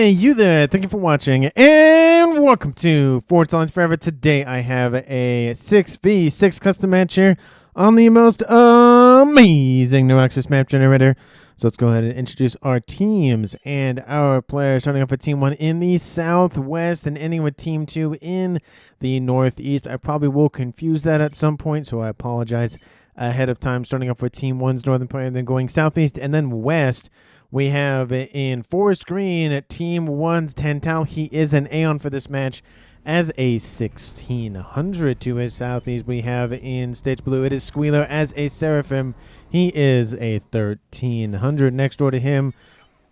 Hey, you there. Thank you for watching, and welcome to Forward Lines Forever. Today, I have a 6v6 custom match here on the most amazing no access map generator. So let's go ahead and introduce our teams and our players, starting off with Team 1 in the Southwest and ending with Team 2 in the Northeast. I probably will confuse that at some point, so I apologize ahead of time. Starting off with Team 1's Northern player, then going Southeast and then West. We have in Forest Green, Team 1's Tantal. He is an Aeon for this match as a 1600. To his southeast, we have in Stage Blue, it is Squealer as a Seraphim. He is a 1300. Next door to him,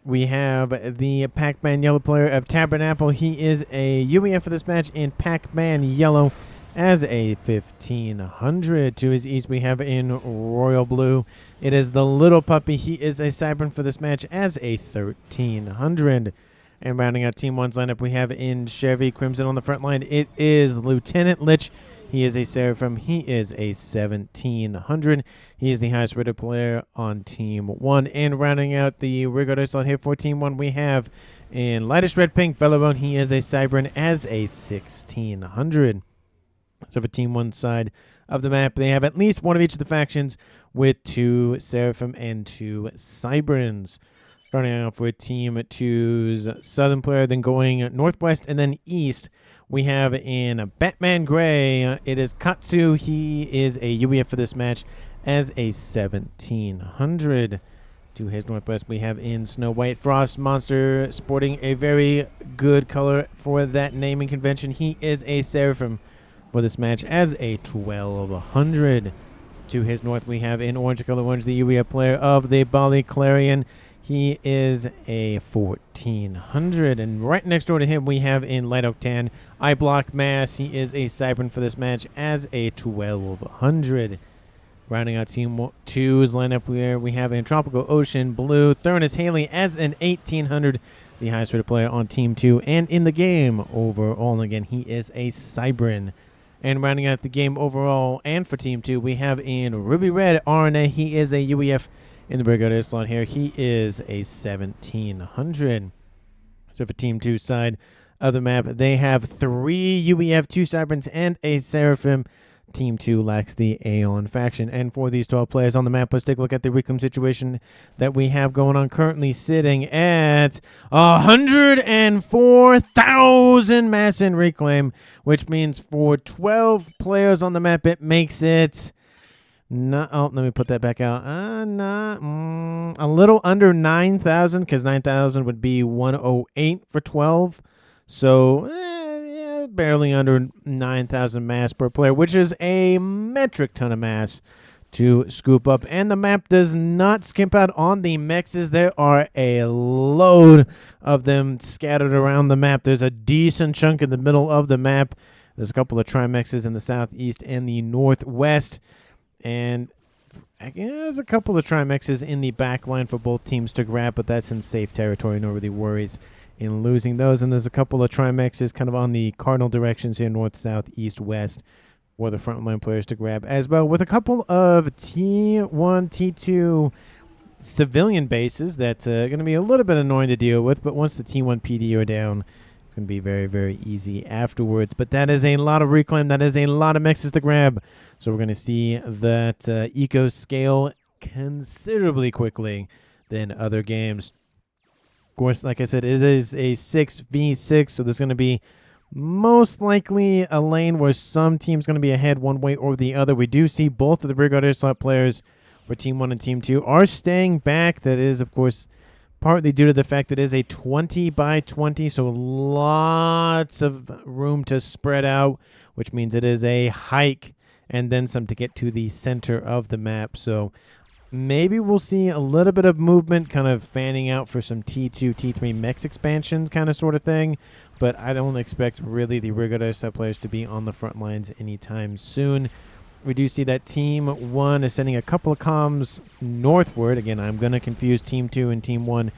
we have the Pac-Man Yellow player of Tabernacle. He is a UEF for this match in Pac-Man Yellow as a 1500. To his east, we have in Royal Blue, it is the Little Puppy. He is a Cybern for this match as a 1300. And rounding out Team 1's lineup, we have in Chevy Crimson on the front line, it is Lieutenant Lich. He is a Seraphim. He is a 1700. He is the highest rated player on Team 1. And rounding out the Rigorous slot here for Team 1, we have in Lightest Red Pink Bellabone. He is a Cybern as a 1600. So for Team 1's side of the map, they have at least one of each of the factions with 2 Seraphim and 2 Cyberns. Starting off with Team 2's Southern player, then going Northwest and then East, we have in Batman Gray, it is Katsu. He is a UEF for this match as a 1700. To his Northwest, we have in Snow White Frost Monster, sporting a very good color for that naming convention. He is a Seraphim for this match as a 1200. To his north, we have in Orange Color Orange, the UEF player of the Bali Clarion. He is a 1400. And right next door to him, we have in Light Oak Tan, I Block Mass. He is a Cybern for this match as a 1200. Rounding out Team 2's lineup, where we have in Tropical Ocean Blue, Thurnis Haley as an 1800. The highest rated player on Team 2 and in the game overall. And again, he is a Cybern. And rounding out the game overall and for Team 2, we have in Ruby Red RNA. He is a UEF in the Brigadier slot here. He is a 1700. So for Team 2's side of the map, they have 3 UEF, 2 Cyberns, and a Seraphim. Team 2 lacks the Aeon faction. And for these 12 players on the map, let's take a look at the reclaim situation that we have going on, currently sitting at 104,000 mass in reclaim, which means for 12 players on the map, it makes it not, let me put that back out. A little under 9,000, because 9,000 would be 108 for 12. So barely under 9,000 mass per player, which is a metric ton of mass to scoop up. And the map does not skimp out on the mexes. There are a load of them scattered around the map. There's a decent chunk in the middle of the map. There's a couple of trimexes in the southeast and the northwest. And there's a couple of trimexes in the back line for both teams to grab, but that's in safe territory. No really worries in losing those. And there's a couple of trimexes kind of on the cardinal directions here, north, south, east, west, for the frontline players to grab as well, with a couple of T1, T2 civilian bases that's going to be a little bit annoying to deal with, but once the T1 PD are down, it's going to be very, very easy afterwards. But that is a lot of reclaim. That is a lot of mexes to grab. So we're going to see that eco scale considerably quickly than other games. Of course, like I said, it is a 6v6, so there's going to be most likely a lane where some team's going to be ahead one way or the other. We do see both of the Brigadier slot players for Team 1 and Team 2 are staying back. That is, of course, partly due to the fact that it is a 20 by 20, so lots of room to spread out, which means it is a hike and then some to get to the center of the map. So maybe we'll see a little bit of movement kind of fanning out for some T2, T3 mex expansions kind of sort of thing. But I don't expect really the Brigadier sub players to be on the front lines anytime soon. We do see that Team 1 is sending a couple of comms northward. Again, I'm going to confuse Team 2 and Team 1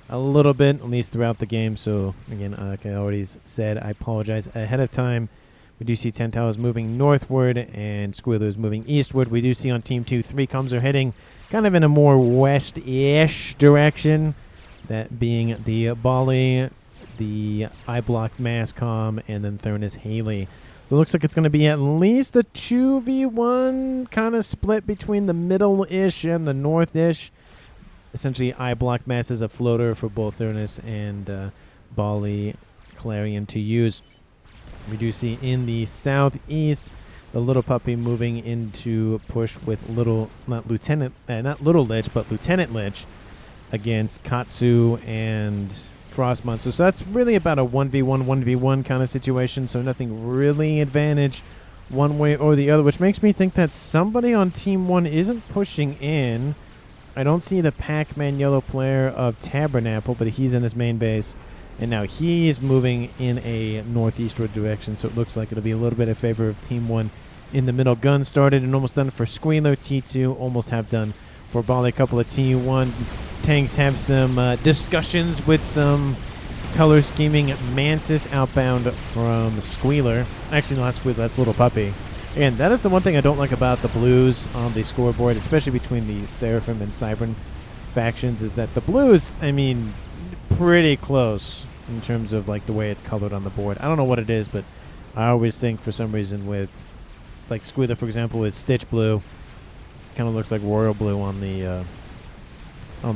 a little bit, at least throughout the game. So, again, like I already said, I apologize ahead of time. We do see Tantal is moving northward and Squealer is moving eastward. We do see on Team 2, 3 comms are heading kind of in a more west-ish direction. That being the Bali the iBlock Masscom, and then Thurnis Haley. So it looks like it's going to be at least a 2v1 kind of split between the middle-ish and the north-ish. Essentially, iBlock Mass is a floater for both Thurnis and Bali Clarion to use. We do see in the southeast the Little Puppy moving into push with not Little Lich, but Lieutenant Lich against Katsu and Frost Monster. So that's really about a 1v1 kind of situation, so nothing really advantage one way or the other, which makes me think that somebody on Team 1 isn't pushing in. I don't see the Pac-Man yellow player of Tabernacle, but he's in his main base, and now he's moving in a northeastward direction, so it looks like it'll be a little bit in favor of Team 1 in the middle. Gun started and almost done for Squealer. T2 almost half done for Bali. A couple of T1 tanks have some discussions with some color scheming Mantis outbound from Squealer. Actually, not Squealer, that's Little Puppy. And that is the one thing I don't like about the blues on the scoreboard, especially between the Seraphim and Cybern factions, is that the blues, I mean, pretty close in terms of like the way it's colored on the board. I don't know what it is, but I always think for some reason with like Squealer, for example, is Stitch Blue. Kind of looks like Royal Blue on the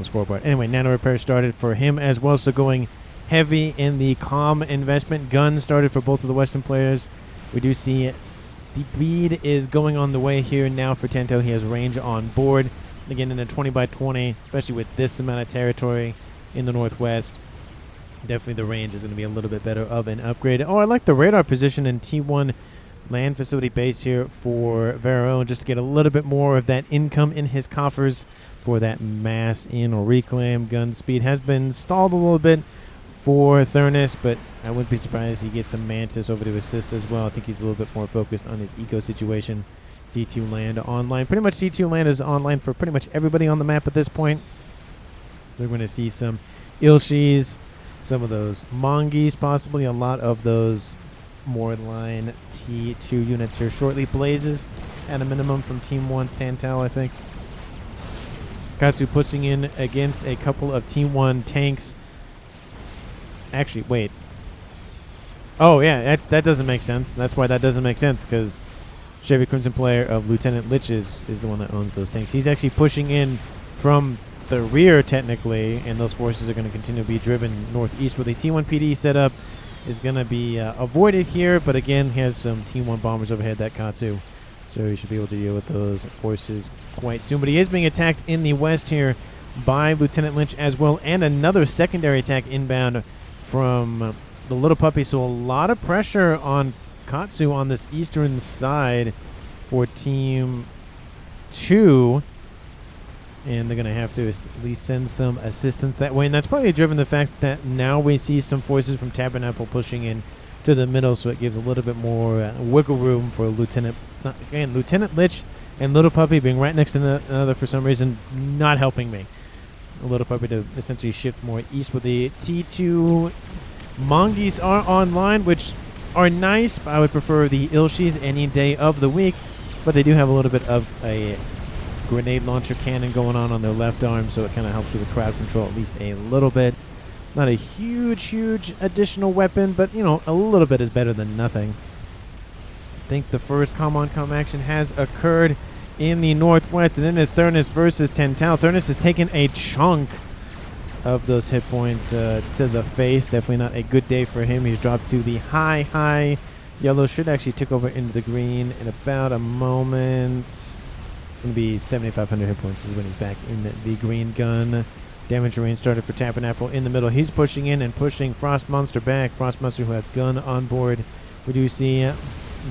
scoreboard. Anyway, Nano Repair started for him as well, so going heavy in the calm investment. Gun started for both of the Western players. We do see Speed is going on the way here now for Tento. He has range on board. Again, in a 20 by 20, especially with this amount of territory in the northwest, definitely the range is going to be a little bit better of an upgrade. Oh, I like the radar position in T1 land facility base here for Vero, just to get a little bit more of that income in his coffers for that mass in or reclaim. Gun speed has been stalled a little bit for Thurnis, but I wouldn't be surprised he gets some Mantis over to assist as well. I think he's a little bit more focused on his eco situation. D2 land online. Pretty much D2 land is online for pretty much everybody on the map at this point. We're going to see some Ilshis, some of those Mongees, possibly a lot of those more line T2 units here shortly. Blazes at a minimum from Team 1's Tantal, I think. Katsu pushing in against a couple of Team 1 tanks. Actually, wait. Oh, yeah, that doesn't make sense. That's why that doesn't make sense, because Chevy Crimson player of Lieutenant Lich is the one that owns those tanks. He's actually pushing in from the rear, technically, and those forces are going to continue to be driven northeast with a T1 PD setup. Is going to be avoided here, but again, he has some Team 1 bombers overhead, that Katsu, so he should be able to deal with those forces quite soon. But he is being attacked in the west here by Lieutenant Lynch as well, and another secondary attack inbound from the Little Puppy, so a lot of pressure on Katsu on this eastern side for Team 2. And they're going to have to at least send some assistance that way. And that's probably driven the fact that now we see some forces from Tabernacle pushing in to the middle, so it gives a little bit more wiggle room for Lieutenant Lich and Little Puppy being right next to another for some reason, not helping me. A Little Puppy to essentially shift more east with the T2 Mongees are online, which are nice. I would prefer the Ilshis any day of the week, but they do have a little bit of a grenade launcher cannon going on their left arm, so it kind of helps with the crowd control at least a little bit. Not a huge additional weapon, but you know, a little bit is better than nothing. I think the first come action has occurred in the northwest, and then it's Thurnis versus Tental. Thurnis has taken a chunk of those hit points to the face. Definitely not a good day for him. He's dropped to the high yellow. Should actually tick over into the green in about a moment. Going to be 7,500 hit points is when he's back in the green. Gun damage range started for Tabernacle in the middle. He's pushing in and pushing Frost Monster back. Frost Monster who has gun on board. We do see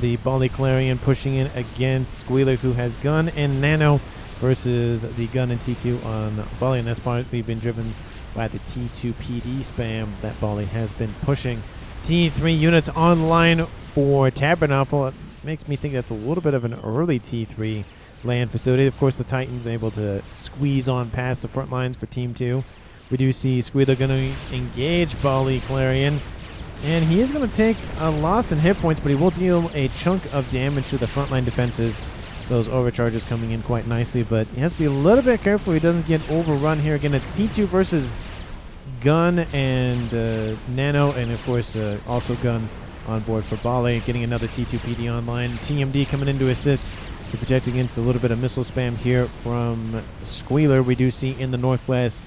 the Bali Clarion pushing in against Squealer who has gun and nano versus the gun and T2 on Bali, and that's partly been driven by the T2 PD spam that Bali has been pushing. T3 units online for Tabernacle. It makes me think that's a little bit of an early T3 land facility. Of course, the Titans able to squeeze on past the front lines for Team 2. We do see Squealer going to engage Bali Clarion, and he is going to take a loss in hit points, but he will deal a chunk of damage to the frontline defenses. Those overcharges coming in quite nicely, but he has to be a little bit careful he doesn't get overrun here. Again, it's T2 versus Gun and Nano, and of course also Gun on board for Bali, getting another T2 PD online. TMD coming in to assist to protect against a little bit of missile spam here from Squealer. We do see in the northwest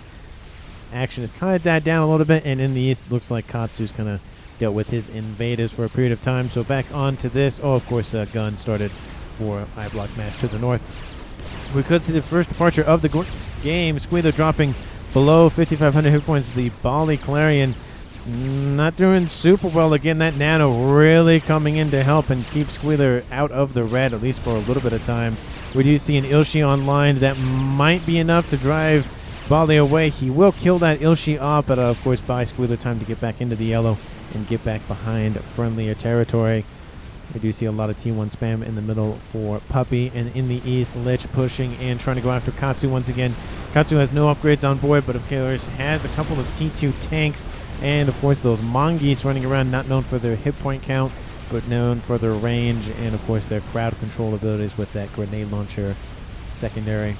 action has kind of died down a little bit, and in the east it looks like Katsu's kind of dealt with his invaders for a period of time. So back on to this. Oh, of course, Gun started for I-Block match to the north. We could see the first departure of the game. Squealer dropping below 5,500 hit points. The Bali Clarion not doing super well. Again, that Nano really coming in to help and keep Squealer out of the red, at least for a little bit of time. We do see an Ilshi online. That might be enough to drive Bali away. He will kill that Ilshi off, but of course buy Squealer time to get back into the yellow and get back behind friendlier territory. We do see a lot of T1 spam in the middle for Puppy, and in the east, Lich pushing and trying to go after Katsu once again. Katsu has no upgrades on board, but of course has a couple of T2 tanks, and of course those Mongoose running around, not known for their hit point count, but known for their range, and of course their crowd control abilities with that grenade launcher secondary.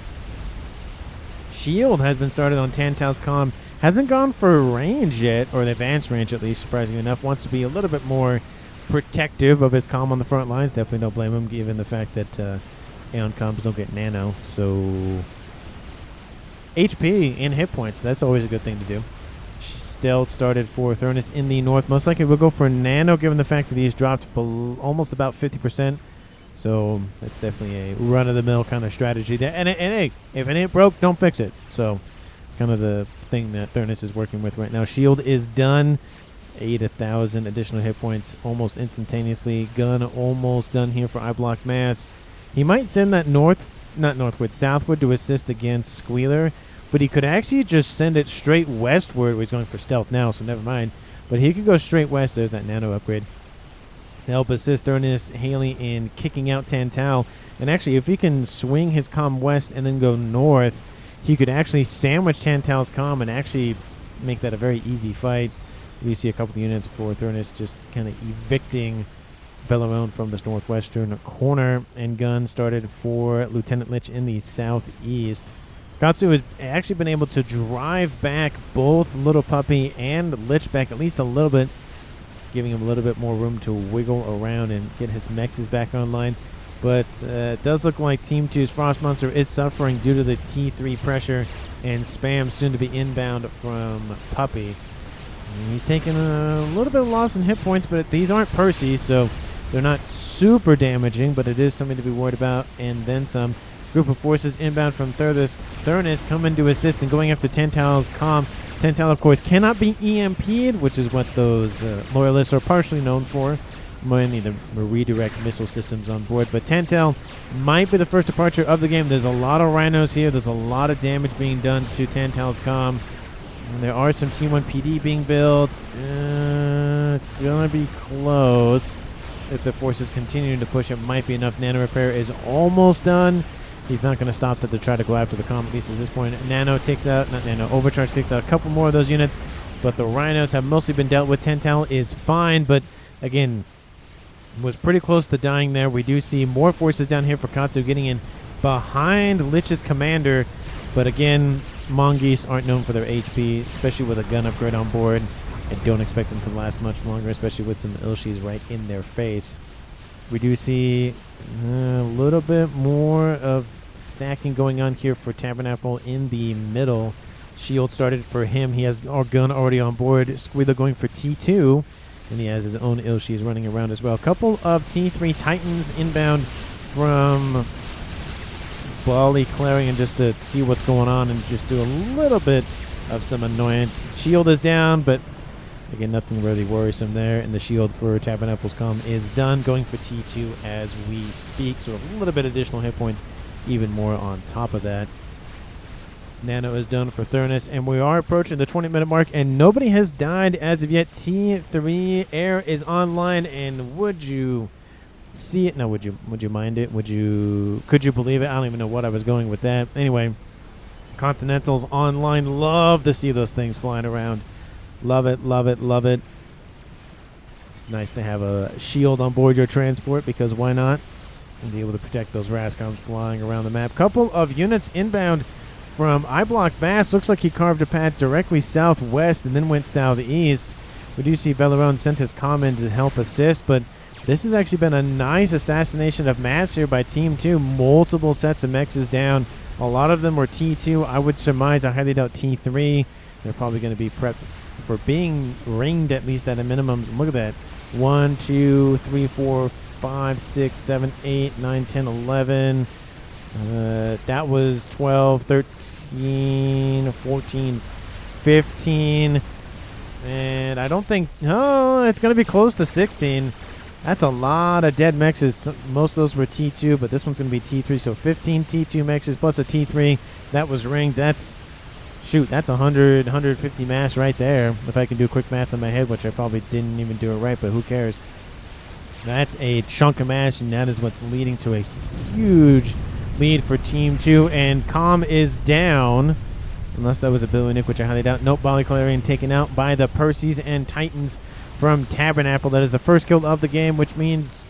Shield has been started on Tantal's comm. Hasn't gone for range yet, or the advanced range at least, surprisingly enough. Wants to be a little bit more protective of his comm on the front lines. Definitely don't blame him, given the fact that Aeon comms don't get nano. So HP and hit points, that's always a good thing to do. Stealth started for Thurnis in the north. Most likely we'll go for nano, given the fact that he's dropped almost about 50%. So that's definitely a run-of-the-mill kind of strategy there. And hey, if it ain't broke, don't fix it. So it's kind of the thing that Thurnis is working with right now. Shield is done. 8,000 additional hit points almost instantaneously. Gun almost done here for I-Block Mass. He might send that southward to assist against Squealer, but he could actually just send it straight westward. He's going for stealth now, so never mind. But he could go straight west. There's that nano upgrade to help assist Thurnis Haley in kicking out Tantal. And actually, if he can swing his comm west and then go north, he could actually sandwich Tantal's comm and actually make that a very easy fight. We see a couple of units for Thurnis just kind of evicting Velarone from this northwestern corner, and Gun started for Lieutenant Lich in the southeast. Katsu has actually been able to drive back both Little Puppy and Lich back at least a little bit, giving him a little bit more room to wiggle around and get his mexes back online. But it does look like Team 2's Frost Monster is suffering due to the T3 pressure and spam soon to be inbound from Puppy. And he's taking a little bit of loss in hit points, but these aren't Percy, so they're not super damaging, but it is something to be worried about, and then some. Group of forces inbound from Thurnis coming to assist and going after Tantal's comm. Tantal, of course, cannot be EMP'd, which is what those loyalists are partially known for. Might need to redirect missile systems on board, but Tantal might be the first departure of the game. There's a lot of rhinos here. There's a lot of damage being done to Tantal's comm. And there are some T1 PD being built. It's going to be close. If the forces continue to push, it might be enough. Nano repair is almost done. He's not going to stop that to try to go after the comm, at least at this point. Overcharge takes out a couple more of those units, but the rhinos have mostly been dealt with. Tantal is fine, but again, was pretty close to dying there. We do see more forces down here for Katsu getting in behind Lich's commander, but again, Mongoose aren't known for their HP, especially with a gun upgrade on board. I don't expect them to last much longer, especially with some Ilshis right in their face. We do see a little bit more of stacking going on here for Tabernacle in the middle. Shield started for him. He has our gun already on board. Squealer going for T2, and he has his own Ilshis running around as well. A couple of T3 Titans inbound from Bali Clarion just to see what's going on and just do a little bit of some annoyance. Shield is down, but again, nothing really worrisome there. And the shield for Tabernacle's comm is done, going for T2 as we speak. So a little bit additional hit points, even more on top of that. Nano is done for Thurnis, and we are approaching the 20-minute mark, and nobody has died as of yet. T3 Air is online, and would you see it? No, would you mind it? Could you believe it? I don't even know what I was going with that. Anyway, Continentals online. Love to see those things flying around. Love it, love it, love it. It's nice to have a shield on board your transport, because why not? And be able to protect those Rascons flying around the map. Couple of units inbound from iBlock Bass. Looks like he carved a path directly southwest and then went southeast. We do see Belleron sent his comment to help assist, but this has actually been a nice assassination of mass here by Team 2. Multiple sets of mexes down. A lot of them were T2. I would surmise, I highly doubt T3. They're probably going to be prepped for being ringed at least at a minimum. Look at that. 1, 2, 3, 4, 5, 6, 7, 8, 9, 10, 11. That was 12, 13, 14, 15. And I don't think... Oh, it's going to be close to 16. That's a lot of dead mexes. Most of those were T2, but this one's going to be T3. So 15 T2 mexes plus a T3. That was ringed. That's... Shoot, that's 100, 150 mass right there. If I can do quick math in my head, which I probably didn't even do it right, but who cares? That's a chunk of mass, and that is what's leading to a huge lead for Team 2. And Calm is down, unless that was a Billy Nuke, which I highly doubt. Nope, Volley Clarion taken out by the Percys and Titans from Tabernacle. That is the first kill of the game, which means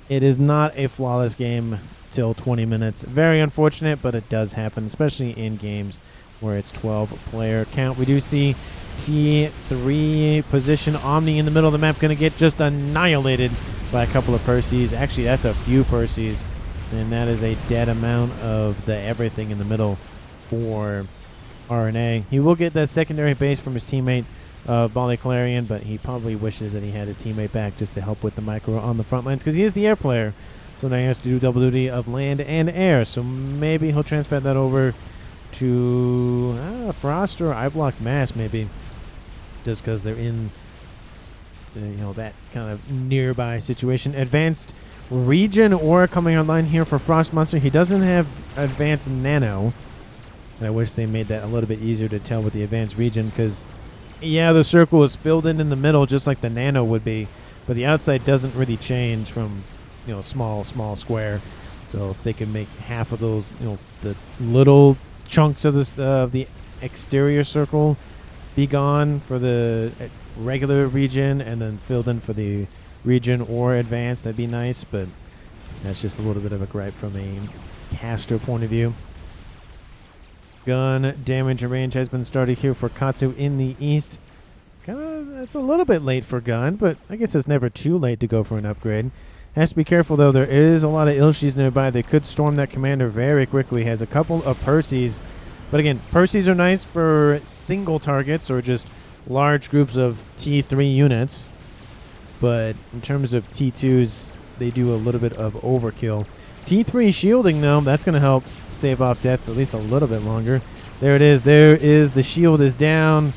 it is not a flawless game till 20 minutes. Very unfortunate, but it does happen, especially in games where it's 12-player count. We do see T3 position Omni in the middle of the map going to get just annihilated by a couple of Percys. Actually, that's a few Percys, and that is a dead amount of the everything in the middle for RNA. He will get that secondary base from his teammate Volley Clarion, but he probably wishes that he had his teammate back just to help with the micro on the front lines, because he is the air player. So now he has to do double duty of land and air. So maybe he'll transfer that over to Frost or iBlock Mass, maybe, just because they're in that kind of nearby situation. Advanced Region Aura coming online here for Frost Monster. He doesn't have Advanced Nano. And I wish they made that a little bit easier to tell with the Advanced Region, because, yeah, the circle is filled in the middle just like the Nano would be, but the outside doesn't really change from small square. So if they can make half of those, the little chunks of this the exterior circle be gone for the regular region and then filled in for the region or advanced, that'd be nice. But that's just a little bit of a gripe from a caster point of view. Gun damage and range has been started here for Katsu in the east. It's a little bit late for gun, but I guess it's never too late to go for an upgrade. Has to be careful, though. There is a lot of Ilshis nearby. They could storm that commander very quickly. Has a couple of Percys. But again, Percys are nice for single targets or just large groups of T3 units. But in terms of T2s, they do a little bit of overkill. T3 shielding, though, that's going to help stave off death for at least a little bit longer. There it is. There is. The shield is down.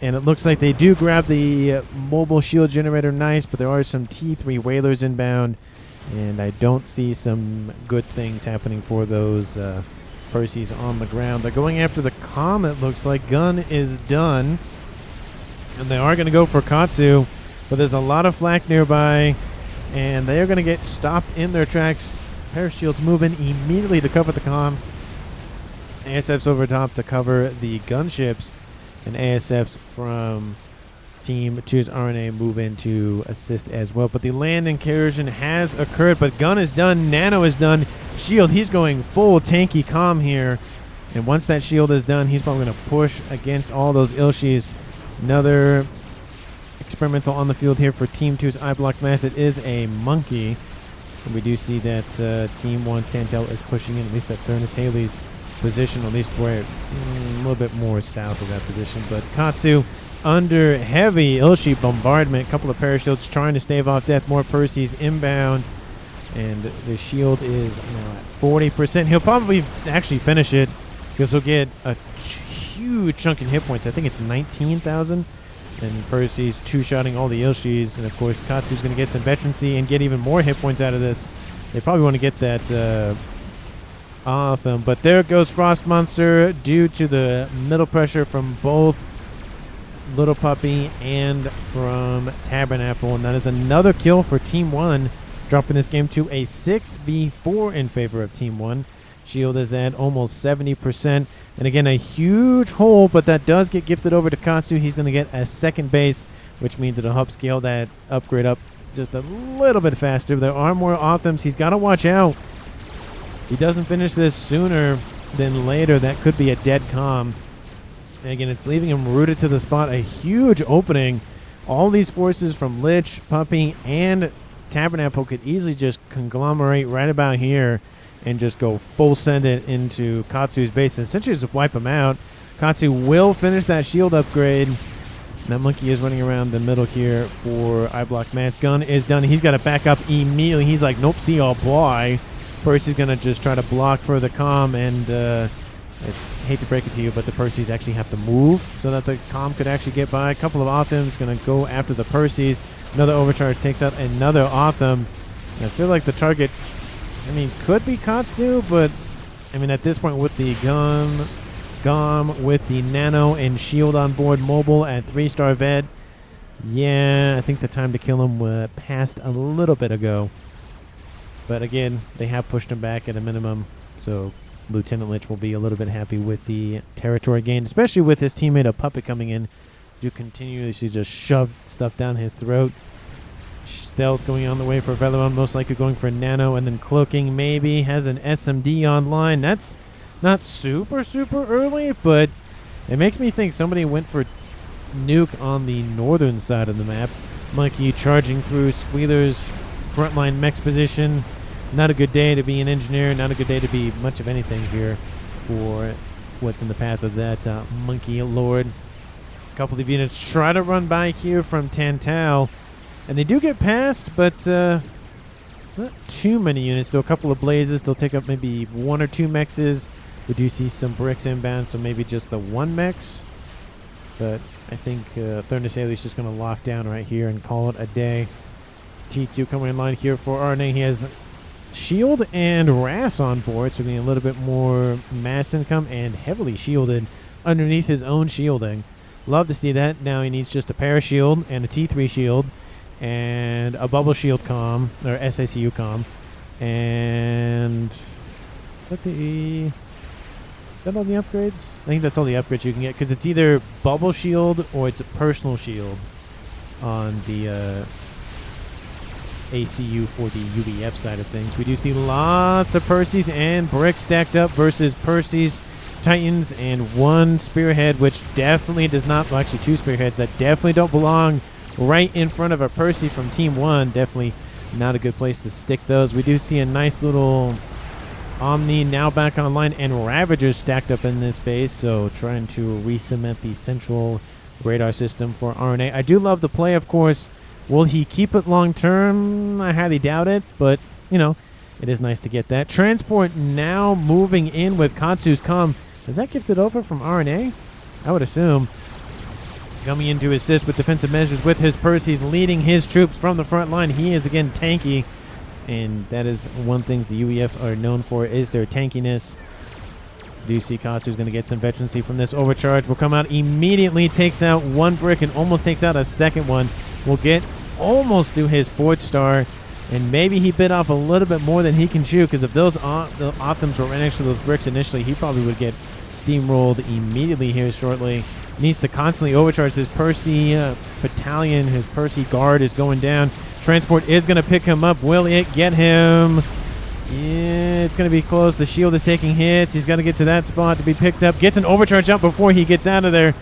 And it looks like they do grab the mobile shield generator. Nice, but there are some T3 whalers inbound. And I don't see some good things happening for those Percys on the ground. They're going after the Comet, looks like. Gun is done. And they are going to go for Katsu. But there's a lot of flak nearby. And they are going to get stopped in their tracks. Parashields moving immediately to cover the comm. ASF's over top to cover the gunships. And ASFs from Team 2's RNA move in to assist as well. But the land incursion has occurred. But gun is done. Nano is done. Shield, he's going full tanky comm here. And once that shield is done, he's probably going to push against all those Ilshis. Another experimental on the field here for Team 2's iBlock Mass. It is a monkey. And we do see that Team 1's Tantel is pushing in, at least that Thurnis Haley's position, at least where a little bit more south of that position. But Katsu under heavy Ilshi bombardment. A couple of parachutes trying to stave off death. More Percys inbound. And the shield is at 40%. He'll probably actually finish it because he'll get a huge chunk in hit points. I think it's 19,000. And Percy's two-shotting all the Ilshis. And, of course, Katsu's going to get some veterancy and get even more hit points out of this. They probably want to get that off them. But there goes Frost Monster due to the middle pressure from both Little Puppy and from Tabernacle. And that is another kill for Team 1, dropping this game to a 6v4 in favor of Team 1. Shield is at almost 70%. And again, a huge hole, but that does get gifted over to Katsu. He's going to get a second base, which means it'll help scale that upgrade up just a little bit faster. There are more Optims. He's got to watch out. He doesn't finish this sooner. then later that could be a dead comm. And again, it's leaving him rooted to the spot. A huge opening. All these forces from Lich, Puppy, and Tabernacle could easily just conglomerate right about here and just go full send it into Katsu's base and essentially just wipe him out. Katsu will finish that shield upgrade. That monkey is running around the middle here for eye block mask. Gun is done. He's got to back up immediately. He's like, nope, see y'all, boy. Percy's going to just try to block for the comm, and I hate to break it to you, but the Percys actually have to move so that the comm could actually get by. A couple of Othams going to go after the Percys. Another overcharge takes out another Otham. I feel like the target, I mean, could be Katsu, but I mean, at this point with the Gom, with the Nano and Shield on board mobile at 3-star vet, yeah, I think the time to kill him passed a little bit ago. But again, they have pushed him back at a minimum, so Lieutenant Lich will be a little bit happy with the territory gain, especially with his teammate a Puppet coming in to continuously just shove stuff down his throat. Stealth going on the way for Veleron, most likely going for Nano, and then Cloaking maybe has an SMD online. That's not super early, but it makes me think somebody went for Nuke on the northern side of the map. Monkey charging through Squealer's frontline mech's position. Not a good day to be an engineer, not a good day to be much of anything here for what's in the path of that Monkey Lord. A couple of units try to run by here from Tantal, and they do get past, but not too many units. Though a couple of blazes, they'll take up maybe 1 or 2 mexes. We do see some bricks inbound, so maybe just the 1 mex. But I think Thurnis Haley's just going to lock down right here and call it a day. T2 coming in line here for RNA. He has Shield and Ras on board, so getting a little bit more mass income and heavily shielded underneath his own shielding. Love to see that. Now he needs just a Parashield and a T3 shield and a Bubble Shield comm, or SACU comm. And is that all the upgrades? I think that's all the upgrades you can get, because it's either Bubble Shield or it's a Personal Shield on the ACU for the UBF side of things. We do see lots of Percys and bricks stacked up versus Percys, Titans, and 1 Spearhead, which definitely does not, well, actually 2 Spearheads that definitely don't belong right in front of a Percy from Team 1. Definitely not a good place to stick those. We do see a nice little Omni now back online and Ravagers stacked up in this base, so trying to re-cement the central radar system for RNA. I do love the play, of course. Will he keep it long term? I highly doubt it, but, you know, it is nice to get that. Transport now moving in with Katsu's comm. Is that gifted over from RNA? I would assume. Coming in to assist with defensive measures with his Percys, leading his troops from the front line. He is, again, tanky, and that is one thing the UEF are known for, is their tankiness. Do you see Katsu's going to get some veterancy from this overcharge? Will come out immediately, takes out 1 brick and almost takes out a second one. Will get almost to his 4th star, and maybe he bit off a little bit more than he can chew, because if those the Othams were right next to those bricks initially, he probably would get steamrolled immediately here shortly. Needs to constantly overcharge his Percy battalion. His Percy guard is going down. Transport is going to pick him up. Will it get him? Yeah, it's going to be close. The shield is taking hits. He's got to get to that spot to be picked up. Gets an overcharge up before he gets out of there.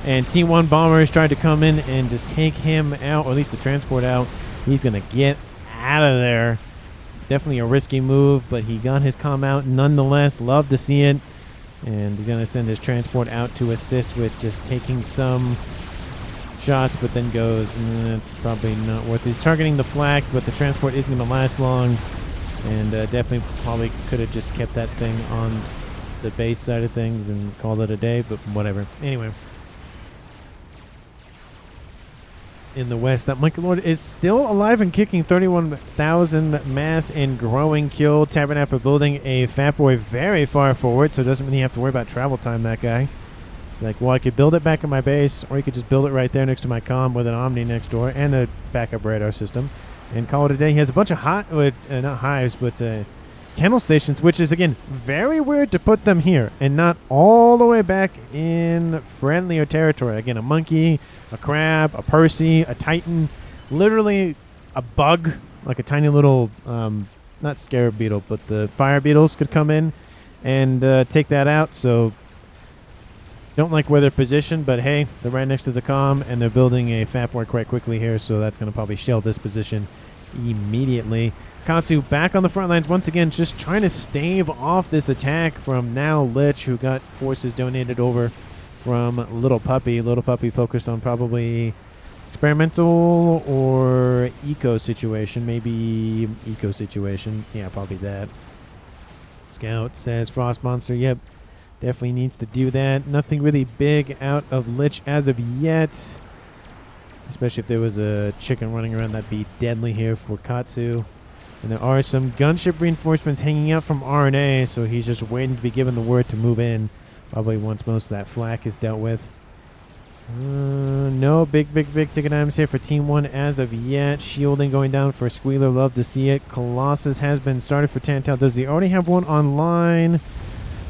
And Team 1 Bombers tried to come in and just take him out, or at least the transport out. He's going to get out of there. Definitely a risky move, but he got his comm out nonetheless. Love to see it. And he's going to send his transport out to assist with just taking some shots, but then goes, it's probably not worth it. He's targeting the flak, but the transport isn't going to last long. And definitely probably could have just kept that thing on the base side of things and called it a day, but whatever. Anyway. In the west, that Monkey Lord is still alive and kicking. 31,000 mass and growing kill. Tabernacle building a Fatboy very far forward, so doesn't really have to worry about travel time, that guy. It's like, well, I could build it back in my base, or you could just build it right there next to my comm with an Omni next door and a backup radar system and call it a day. He has a bunch of not hives, but kennel stations, which is, again, very weird to put them here and not all the way back in friendlier territory. Again, a monkey, a crab, a Percy, a Titan, literally a bug, like a tiny little, not scarab beetle, but the fire beetles could come in and take that out. So don't like where they're positioned, but hey, they're right next to the comm, and they're building a Fatboy quite quickly here, so that's going to probably shell this position immediately. Katsu back on the front lines once again, just trying to stave off this attack from now Lich, who got forces donated over from Little Puppy. Little Puppy focused on probably experimental or eco situation. Maybe eco situation. Yeah, probably that. Scout says Frost Monster. Yep, definitely needs to do that. Nothing really big out of Lich as of yet. Especially if there was a chicken running around, that'd be deadly here for Katsu. And there are some gunship reinforcements hanging out from RNA, so he's just waiting to be given the word to move in. Probably once most of that flak is dealt with. No big ticket items here for Team 1 as of yet. Shielding going down for Squealer. Love to see it. Colossus has been started for Tantal. Does he already have one online?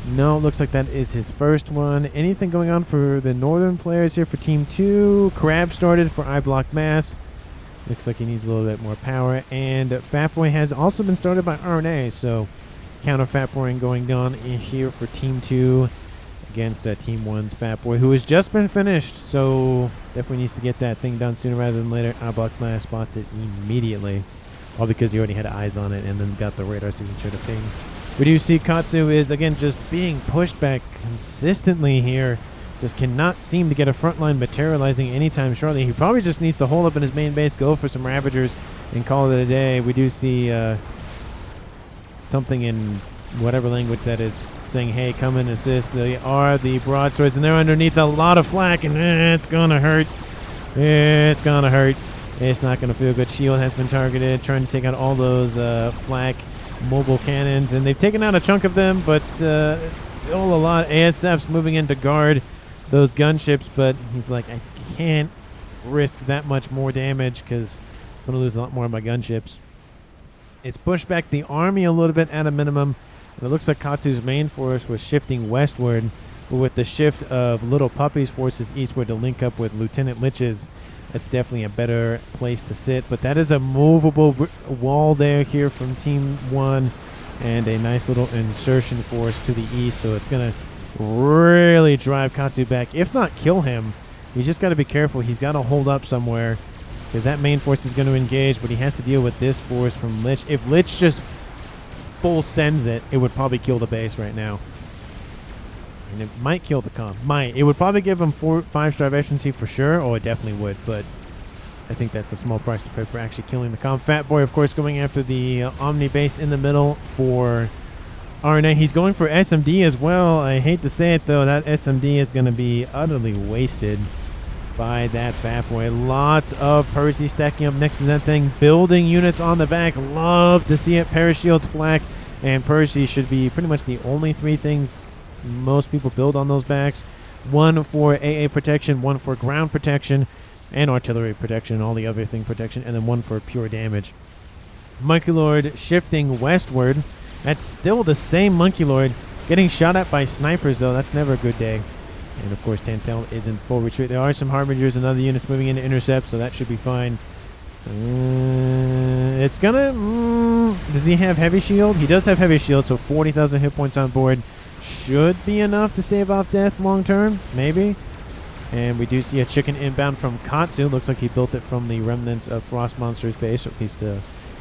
No, looks like that is his first one. Anything going on for the northern players here for Team 2? Crab started for iBlock Mass. Looks like he needs a little bit more power. And Fatboy has also been started by RNA, so counter Fatboying going on in here for Team 2 against Team 1's Fatboy, who has just been finished, so definitely needs to get that thing done sooner rather than later. iBlock Mass spots it immediately, all because he already had eyes on it and then got the radar signature to ping. We do see Katsu is, again, just being pushed back consistently here. Just cannot seem to get a front line materializing anytime shortly. He probably just needs to hold up in his main base, go for some Ravagers, and call it a day. We do see something in whatever language that is saying, hey, come and assist. They are the broadswords, and they're underneath a lot of flak, and it's going to hurt. It's going to hurt. It's not going to feel good. Shield has been targeted, trying to take out all those flak mobile cannons, and they've taken out a chunk of them, but it's still a lot. ASF's moving in to guard those gunships, but he's like, I can't risk that much more damage because I'm going to lose a lot more of my gunships. It's pushed back the army a little bit at a minimum, and it looks like Katsu's main force was shifting westward, but with the shift of Little Puppy's forces eastward to link up with Lieutenant Lich's, that's definitely a better place to sit. But that is a movable wall there here from Team 1, and a nice little insertion force to the east, so it's going to really drive Katsu back, if not kill him. He's just got to be careful. He's got to hold up somewhere, because that main force is going to engage, but he has to deal with this force from Lich. If Lich just full sends it, it would probably kill the base right now. And it might kill the comm. Might. It would probably give him 5 starvation for sure. Oh, it definitely would, but I think that's a small price to pay for actually killing the comm. Fatboy, of course, going after the Omni base in the middle for RNA. He's going for SMD as well. I hate to say it, though. That SMD is going to be utterly wasted by that Fatboy. Lots of Percy stacking up next to that thing. Building units on the back. Love to see it. Parashields, flak, and Percy should be pretty much the only 3 things most people build on those backs. 1 for AA protection, 1 for ground protection, and artillery protection, and all the other thing protection, and then 1 for pure damage. Monkey Lord shifting westward. That's still the same Monkey Lord. Getting shot at by snipers, though. That's never a good day. And, of course, Tantel is in full retreat. There are some Harbingers and other units moving into intercept, so that should be fine. It's gonna... does he have heavy shield? He does have heavy shield, so 40,000 hit points on board. Should be enough to stave off death long term, maybe. And we do see a chicken inbound from Katsu. Looks like he built it from the remnants of Frost Monster's base, or at least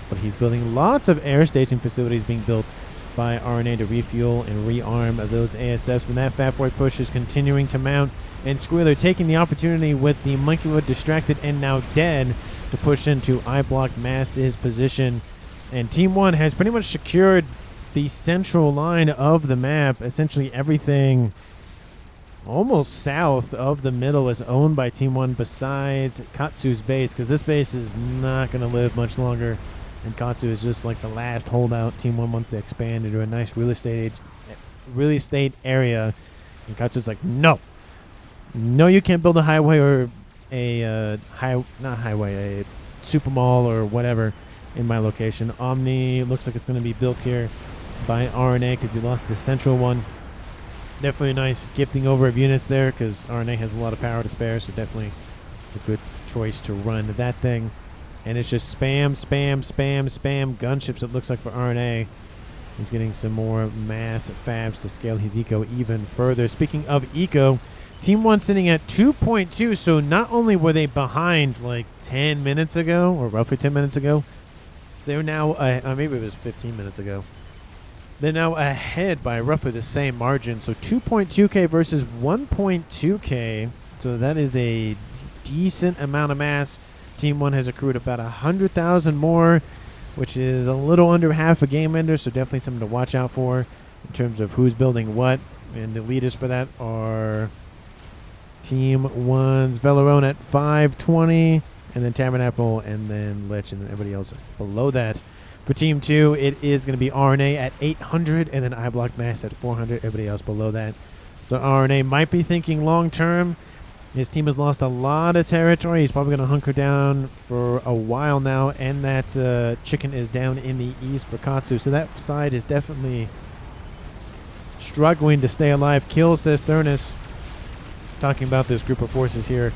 but he's building lots of air staging facilities being built by RNA to refuel and rearm those ASFs. When that Fatboy push is continuing to mount, and Squealer taking the opportunity with the Monkey Lord distracted and now dead to push into iBlock Mass's position. And Team 1 has pretty much secured the central line of the map. Essentially everything almost south of the middle is owned by Team 1 besides Katsu's base, because this base is not going to live much longer, and Katsu is just like the last holdout. Team 1 wants to expand into a nice real estate area, and Katsu's like, no, you can't build a highway or a a super mall or whatever in my location. Omni looks like it's going to be built here by RNA because he lost the central one. Definitely a nice gifting over of units there because RNA has a lot of power to spare, so definitely a good choice to run that thing. And it's just spam gunships, it looks like, for RNA. He's getting some more mass fabs to scale his eco even further. Speaking of eco, Team 1 sitting at 2.2, so not only were they behind like 10 minutes ago, or roughly 10 minutes ago, they're now, maybe it was 15 minutes ago, they're now ahead by roughly the same margin. So 2.2k versus 1.2k, so that is a decent amount of mass. Team 1 has accrued about 100,000 more, which is a little under half a game ender, so definitely something to watch out for in terms of who's building what. And the leaders for that are Team 1's Velarone at 520, and then Tabernacle, and then Lich, and then everybody else below that. For Team 2, it is going to be RNA at 800, and then iBlock Mass at 400, everybody else below that. So RNA might be thinking long-term. His team has lost a lot of territory. He's probably going to hunker down for a while now, and that chicken is down in the east for Katsu. So that side is definitely struggling to stay alive. Kill, says Thurnis. Talking about this group of forces here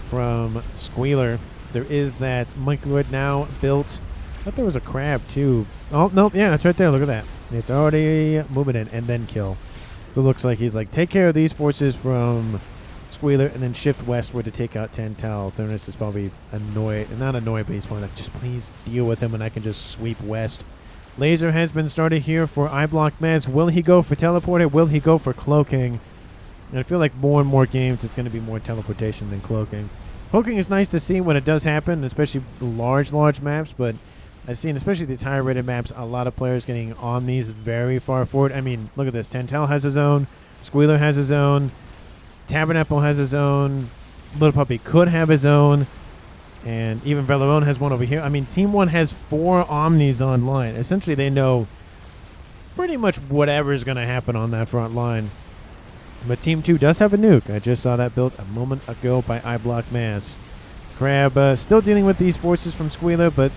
from Squealer. There is that Monkey Lord now built. I thought there was a crab too. Oh, nope. Yeah, it's right there. Look at that. It's already moving in, and then kill. So it looks like he's like, take care of these forces from Squealer and then shift westward to take out Tantal. Thurnis is probably annoyed. Not annoyed, but he's probably like, just please deal with him and I can just sweep west. Laser has been started here for iBlock Mez. Will he go for teleporter? Will he go for cloaking? And I feel like more and more games it's going to be more teleportation than cloaking. Cloaking is nice to see when it does happen, especially large maps, but I've seen, especially these higher rated maps, a lot of players getting Omnis very far forward. I mean, look at this. Tantal has his own. Squealer has his own. Tabernacle has his own. Little Puppy could have his own. And even Velarone has one over here. I mean, Team 1 has 4 Omnis online. Essentially, they know pretty much whatever's going to happen on that front line. But Team 2 does have a nuke. I just saw that built a moment ago by iBlock Mass. Crab still dealing with these forces from Squealer, but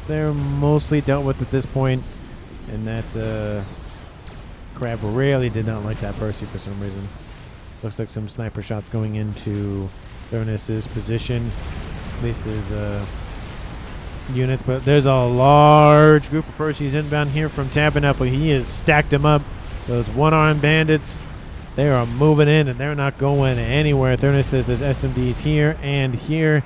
they're mostly dealt with at this point. And that Crab really did not like that Percy for some reason. Looks like some sniper shots going into Thurnis's position. At least his units. But there's a large group of Percys inbound here from Tabernacle. He has stacked them up. Those one-armed bandits, they are moving in, and they're not going anywhere. Thurnis says there's SMDs here and here,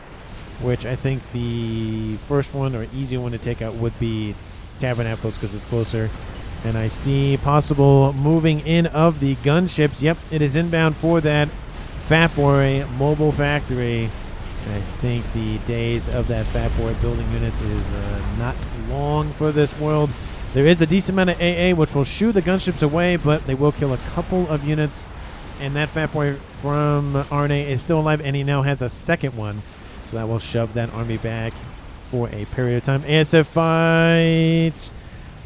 which I think the first one or easy one to take out would be Tabernacles because it's closer. And I see possible moving in of the gunships. Yep, it is inbound for that Fatboy mobile factory. And I think the days of that Fatboy building units is not long for this world. There is a decent amount of AA, which will shoo the gunships away, but they will kill a couple of units. And that Fatboy from RNA is still alive, and he now has a second one. So that will shove that army back for a period of time. ASF fight.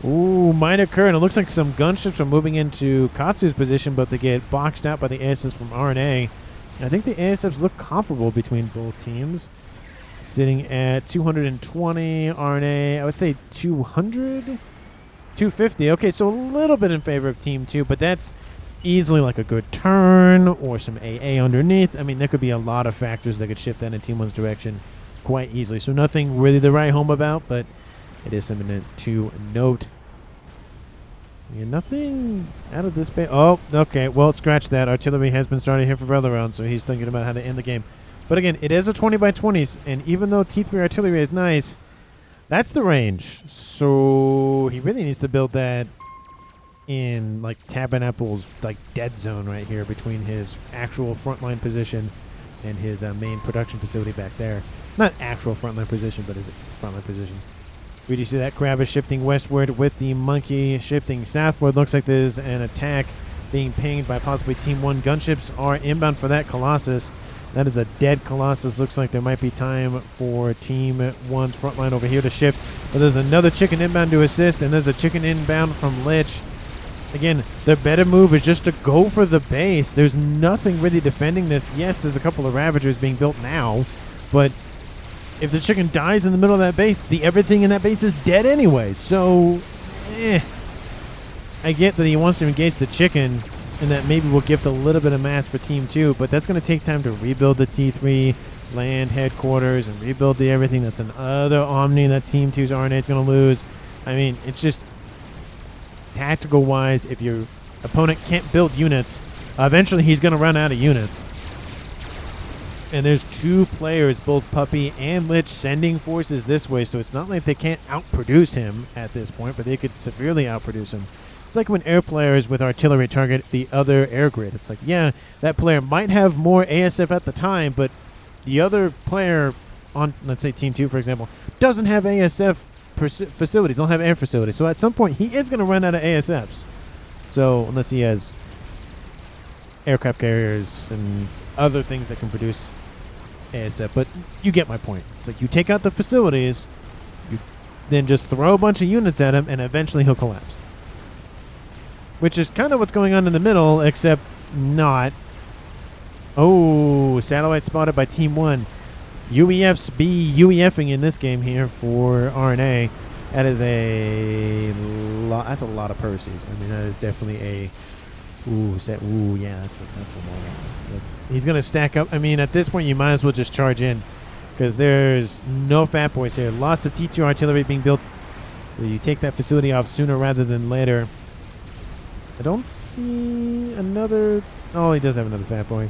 Ooh, might occur, and it looks like some gunships are moving into Katsu's position, but they get boxed out by the ASFs from RNA. I think the ASFs look comparable between both teams. Sitting at 220, RNA, I would say 200? 250. Okay, so a little bit in favor of Team 2, but that's easily like a good turn or some AA underneath. I mean, there could be a lot of factors that could shift that in Team 1's direction quite easily. So nothing really to write home about, but it is something to note. Yeah, nothing out of this base. Oh, okay. Well, scratch that. Artillery has been started here for Velarone, so he's thinking about how to end the game. But again, it is a 20 by 20s, and even though T3 artillery is nice, that's the range. So he really needs to build that in like Tabernacle's like dead zone right here between his actual frontline position and his main production facility back there. Not actual frontline position, but his frontline position. We do see that Crab is shifting westward with the Monkey shifting southward. Looks like there's an attack being pinged by possibly Team 1. Gunships are inbound for that Colossus. That is a dead Colossus. Looks like there might be time for Team 1's frontline over here to shift. But there's another chicken inbound to assist, and there's a chicken inbound from Lich. Again, the better move is just to go for the base. There's nothing really defending this. Yes, there's a couple of Ravagers being built now, but if the chicken dies in the middle of that base, everything in that base is dead anyway. So, I get that he wants to engage the chicken, and that maybe will gift a little bit of mass for Team 2, but that's going to take time to rebuild the T3 land headquarters and rebuild the everything. That's another Omni that Team 2's RNA is going to lose. I mean, it's just tactical-wise, if your opponent can't build units, eventually he's going to run out of units. And there's 2 players, both Puppy and Lich, sending forces this way, so it's not like they can't outproduce him at this point, but they could severely outproduce him. It's like when air players with artillery target the other air grid. It's like, yeah, that player might have more ASF at the time, but the other player on, let's say, Team 2, for example, doesn't have ASF facilities, don't have air facilities. So at some point, he is going to run out of ASFs. So unless he has aircraft carriers and other things that can produce ASF, but you get my point. It's like you take out the facilities, you then just throw a bunch of units at him, and eventually he'll collapse. Which is kind of what's going on in the middle, except not. Oh, satellite spotted by Team 1. UEFs be UEFing in this game here for RNA. That is that's a lot of Perseus. I mean, that is definitely a yeah, that's a lot. He's gonna stack up. I mean, at this point, you might as well just charge in, because there's no Fatboys here. Lots of T2 artillery being built, so you take that facility off sooner rather than later. I don't see another. Oh, he does have another Fatboy.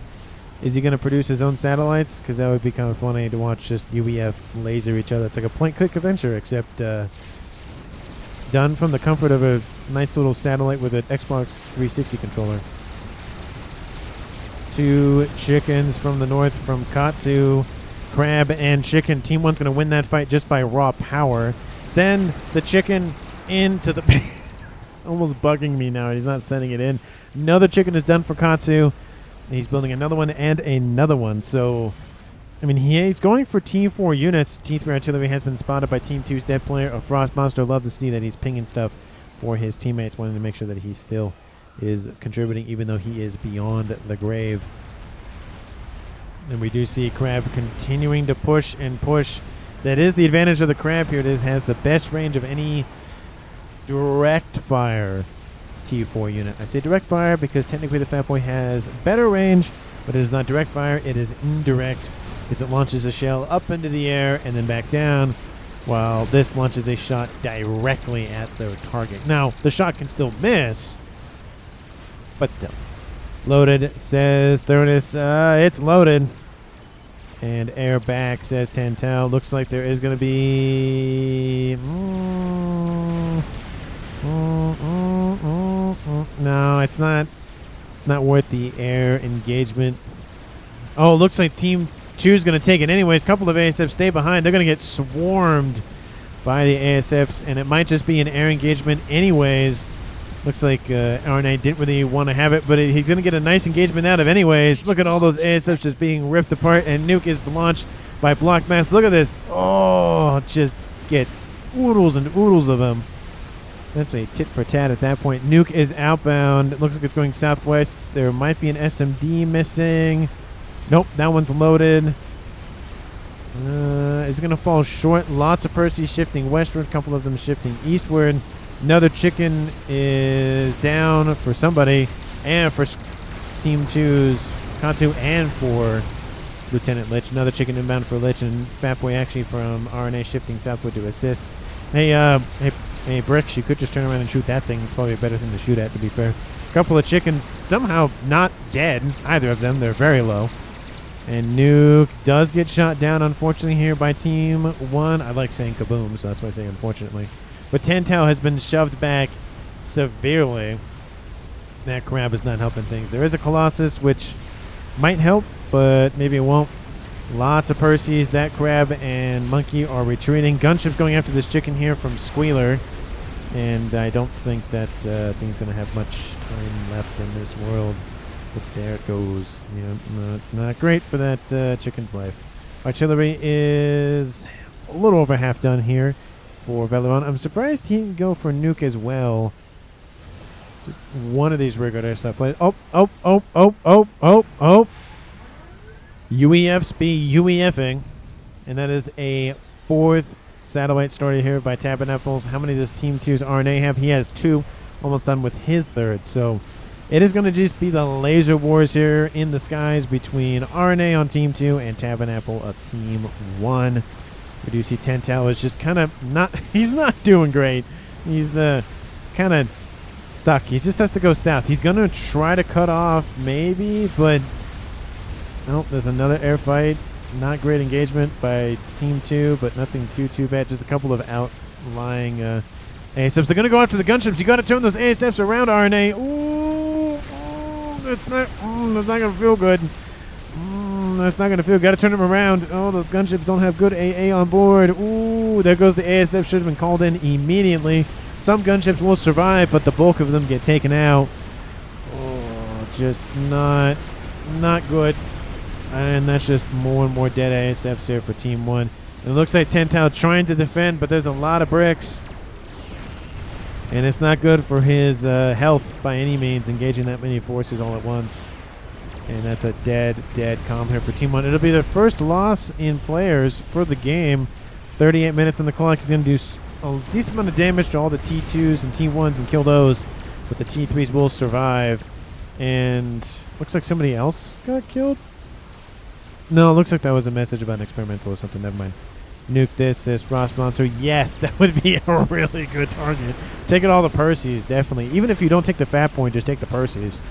Is he gonna produce his own satellites? Because that would be kind of funny to watch just UEF laser each other. It's like a point-click adventure, except done from the comfort of a nice little satellite with an Xbox 360 controller. 2 chickens from the north from Katsu. Crab and chicken. Team 1's going to win that fight just by raw power. Send the chicken into the base. Almost bugging me now. He's not sending it in. Another chicken is done for Katsu. He's building another one and another one. So, I mean, he's going for T4 units. T3 artillery has been spotted by Team 2's dead player. A Frost Monster. Love to see that he's pinging stuff for his teammates, wanting to make sure that he still is contributing, even though he is beyond the grave. And we do see Crab continuing to push and push. That is the advantage of the Crab here. It has the best range of any direct fire T4 unit. I say direct fire because technically the Fatboy has better range, but it is not direct fire. It is indirect, because it launches a shell up into the air and then back down, while this launches a shot directly at their target. Now, the shot can still miss, but still. Loaded, says Thurnis. It's loaded. And air back, says Tantal. Looks like there is going to be... No, it's not. It's not worth the air engagement. Oh, looks like Team 2 is going to take it anyways. Couple of ASFs stay behind. They're going to get swarmed by the ASFs, and it might just be an air engagement anyways. Looks like RNA didn't really want to have it, but he's going to get a nice engagement out of anyways. Look at all those ASFs just being ripped apart, and Nuke is launched by Block Mass. Look at this. Oh, just gets oodles and oodles of them. That's a tit for tat at that point. Nuke is outbound. It looks like it's going southwest. There might be an SMD missing. Nope, that one's loaded. It's going to fall short. Lots of Percy shifting westward. A couple of them shifting eastward. Another chicken is down for somebody. And for Team 2's Katsu and for Lieutenant Lich. Another chicken inbound for Lich. And Fatboy actually from RNA shifting southward to assist. Hey, Bricks, you could just turn around and shoot that thing. It's probably a better thing to shoot at, to be fair. A couple of chickens somehow not dead, either of them. They're very low. And Nuke does get shot down, unfortunately, here by Team 1. I like saying kaboom, so that's why I say unfortunately. But Tantau has been shoved back severely. That Crab is not helping things. There is a Colossus, which might help, but maybe it won't. Lots of Perseus. That Crab and Monkey are retreating. Gunship's going after this chicken here from Squealer. And I don't think that thing's going to have much time left in this world. But there it goes. Yeah, not great for that chicken's life. Artillery is a little over half done here for Veleron. I'm surprised he didn't go for Nuke as well. Just one of these rigor airsoft plays. UEFs be UEFing. And that is a 4th satellite started here by Tabernacles. How many does Team 2's RNA have? He has 2. Almost done with his 3rd. So it is going to just be the laser wars here in the skies between RNA on Team 2 and Tabernacle of Team 1. We do see Tentau is just kind of not... He's not doing great. He's kind of stuck. He just has to go south. He's going to try to cut off, maybe, but... Oh, there's another air fight. Not great engagement by Team 2, but nothing too bad. Just a couple of outlying ASFs. They're going to go after the gunships. You got to turn those ASFs around, RNA. Ooh, that's not going to feel good. That's not going to feel good. Got to turn them around. Oh, those gunships don't have good AA on board. Ooh, there goes the ASF. Should have been called in immediately. Some gunships will survive, but the bulk of them get taken out. Oh, just not good. And that's just more and more dead ASFs here for Team 1. And it looks like Tentao trying to defend, but there's a lot of bricks. And it's not good for his health by any means, engaging that many forces all at once. And that's a dead comm here for Team 1. It'll be their first loss in players for the game. 38 minutes on the clock. He's going to do a decent amount of damage to all the T2s and T1s and kill those. But the T3s will survive. And looks like somebody else got killed. No, it looks like that was a message about an experimental or something. Never mind. Nuke this Ross Monster. Yes, that would be a really good target. Taking all the Perseus, definitely. Even if you don't take the fat point, just take the Perseus.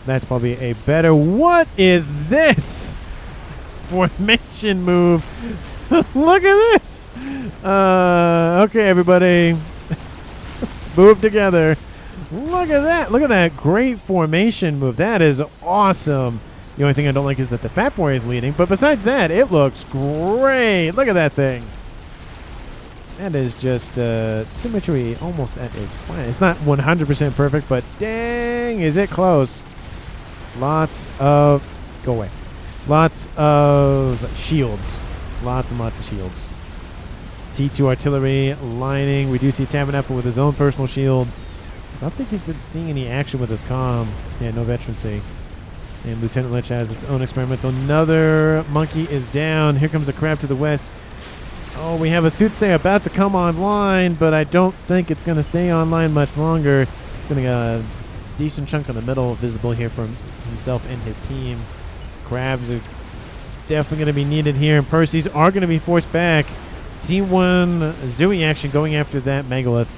That's probably a better... What is this? Formation move. Look at this. Okay, everybody. Let's move together. Look at that. Look at that great formation move. That is awesome. The only thing I don't like is that the Fatboy is leading. But besides that, it looks great. Look at that thing. That is just symmetry almost at its finest. It's not 100% perfect, but dang, is it close. Lots of... Go away. Lots of shields. Lots and lots of shields. T2 artillery lining. We do see Tabernacle with his own personal shield. I don't think he's been seeing any action with his comm. Yeah, no veterancy. And Lieutenant Lich has its own experimental. Another monkey is down. Here comes a crab to the west. Oh, we have a Soothsayer about to come online, but I don't think it's going to stay online much longer. It's going to get a decent chunk in the middle visible here from himself and his team. Crabs are definitely going to be needed here, and Perseus are going to be forced back. Team 1 Zooey action going after that Megalith.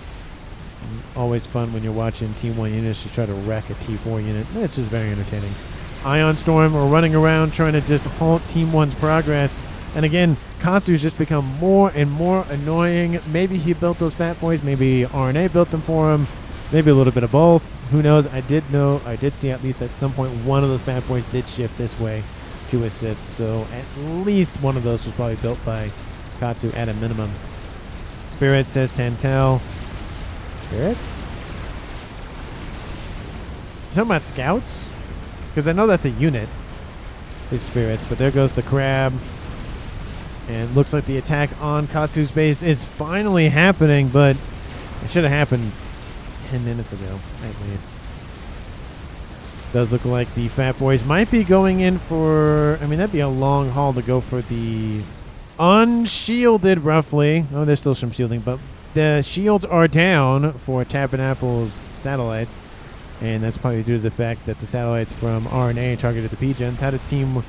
Always fun when you're watching Team 1 units just try to wreck a T4 unit. It's just very entertaining. Ion Storm are running around trying to just halt Team 1's progress. And again, Katsu's just become more and more annoying. Maybe he built those fat boys. Maybe RNA built them for him. Maybe a little bit of both. Who knows? I did see at least at some point one of those fat boys did shift this way to assist. So at least one of those was probably built by Katsu at a minimum. Spirit says Tantel. Spirits? You talking about scouts? Because I know that's a unit. His spirits. But there goes the crab. And looks like the attack on Katsu's base is finally happening, but it should have happened 10 minutes ago, at least. Does look like the Fat Boys might be going in for... I mean, that'd be a long haul to go for the unshielded, roughly. Oh, there's still some shielding, but the shields are down for Tabernacle's satellites. And that's probably due to the fact that the satellites from RNA targeted the P-Gens. How did Team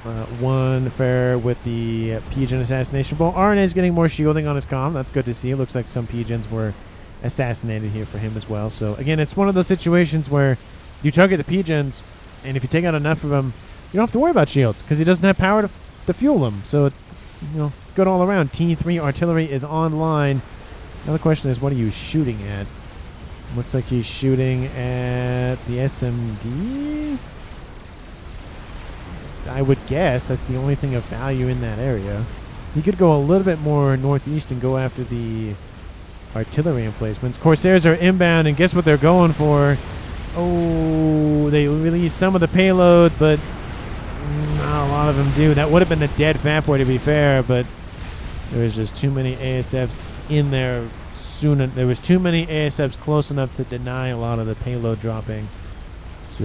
1 fare with the P-Gen assassination? Well, RNA is getting more shielding on his comm. That's good to see. It looks like some P-Gens were assassinated here for him as well. So, again, it's one of those situations where you target the P-Gens, and if you take out enough of them, you don't have to worry about shields because he doesn't have power to fuel them. So, good all around. T3 artillery is online. Now the question is, what are you shooting at? Looks like he's shooting at the SMD. I would guess that's the only thing of value in that area. He could go a little bit more northeast and go after the artillery emplacements. Corsairs are inbound, and guess what they're going for? Oh, they release some of the payload, but not a lot of them do. That would have been a dead Fatboy, to be fair, but there was just too many ASFs in there soon. There was too many ASFs close enough to deny a lot of the payload dropping. So,